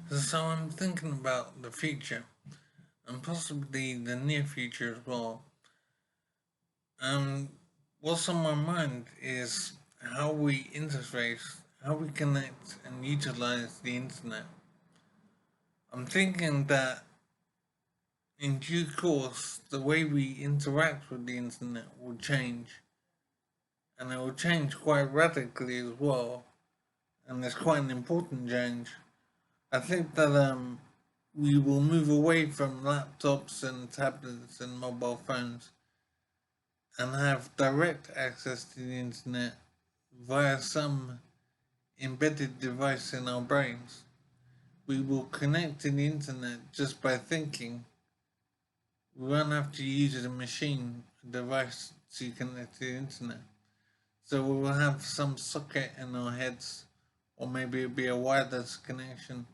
So I'm thinking about the future and possibly the near future as well. And what's on my mind is how we interface, how we connect and utilize the internet. I'm thinking that in due course, the way we interact with the internet will change, and it will change quite radically as well. And it's quite an important change. I think that we will move away from laptops and tablets and mobile phones and have direct access to the internet via some embedded device in our brains. We will connect to the internet just by thinking. We won't have to use a machine, a device to connect to the internet. So we will have some socket in our heads, or maybe it'll be a wireless connection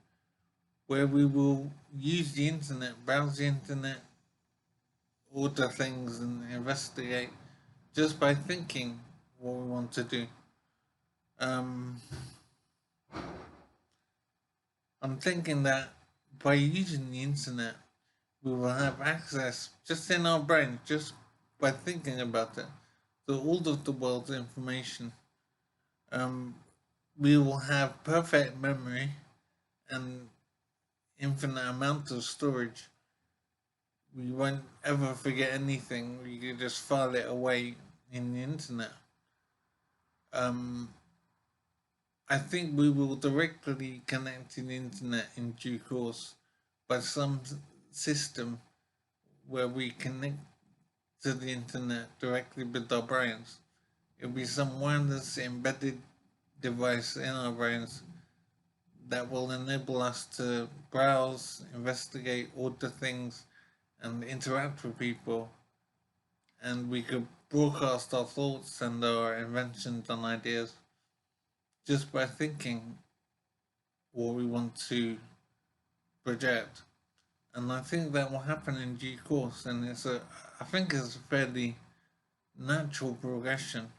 where we will use the internet, browse the internet, order things, and investigate just by thinking what we want to do. Um, I'm thinking that by using the internet, we will have access just in our brain, just by thinking about it, to all of the world's information. Um, we will have perfect memory and infinite amount of storage. We won't ever forget anything. We can just file it away in the internet. Um, I think we will directly connect to the internet in due course by some system where we connect to the internet directly with our brains. It'll be some wireless embedded device in our brains that will enable us to browse, investigate, order things, and interact with people. And we could broadcast our thoughts and our inventions and ideas just by thinking what we want to project. And I think that will happen in due course. And I think it's a fairly natural progression.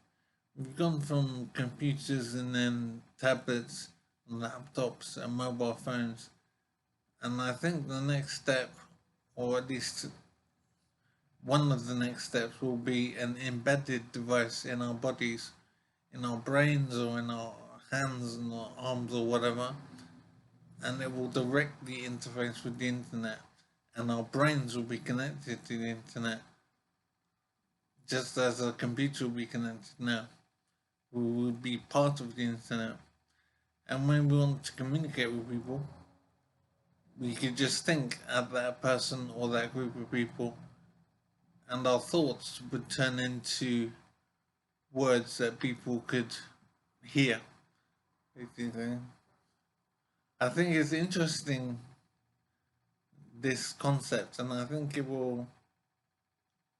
We've gone from computers and then tablets, and laptops, and mobile phones. And I think the next step, or at least one of the next steps, will be an embedded device in our bodies, in our brains, or in our hands and our arms, or whatever. And it will directly interface with the internet. And our brains will be connected to the internet, just as a computer will be connected now. We will be part of the internet. And when we want to communicate with people, we could just think at that person or that group of people, and our thoughts would turn into words that people could hear. I think it's interesting, this concept, and I think it will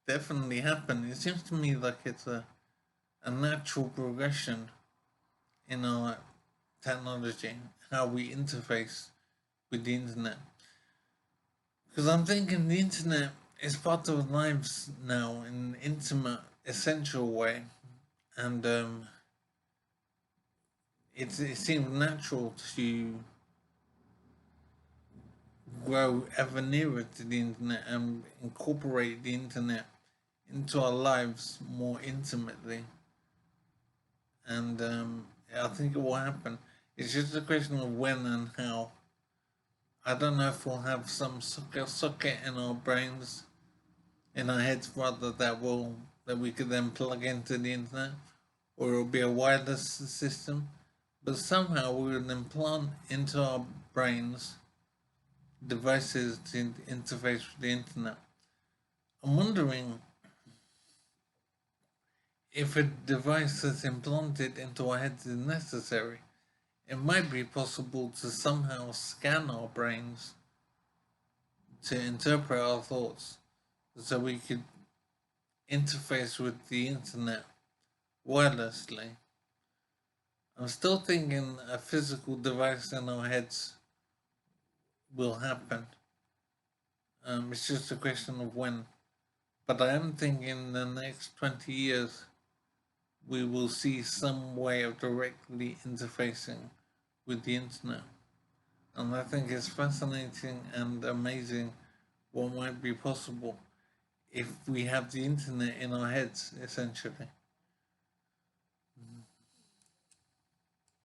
definitely happen. It seems to me like it's a natural progression in our technology, how we interface with the internet. Because I'm thinking the internet is part of our lives now in an intimate, essential way, and it seems natural to grow ever nearer to the internet and incorporate the internet into our lives more intimately. And I think it will happen. It's just a question of when and how. I don't know if we'll have some socket in our brains, in our heads rather, that we could then plug into the internet, or it'll be a wireless system. But somehow we will implant into our brains devices to interface with the internet. I'm wondering if a device that's implanted into our heads is necessary. It might be possible to somehow scan our brains to interpret our thoughts so we could interface with the internet wirelessly. I'm still thinking a physical device in our heads will happen. It's just a question of when. But I am thinking in the next 20 years we will see some way of directly interfacing with the internet. And I think it's fascinating and amazing what might be possible if we have the internet in our heads, essentially.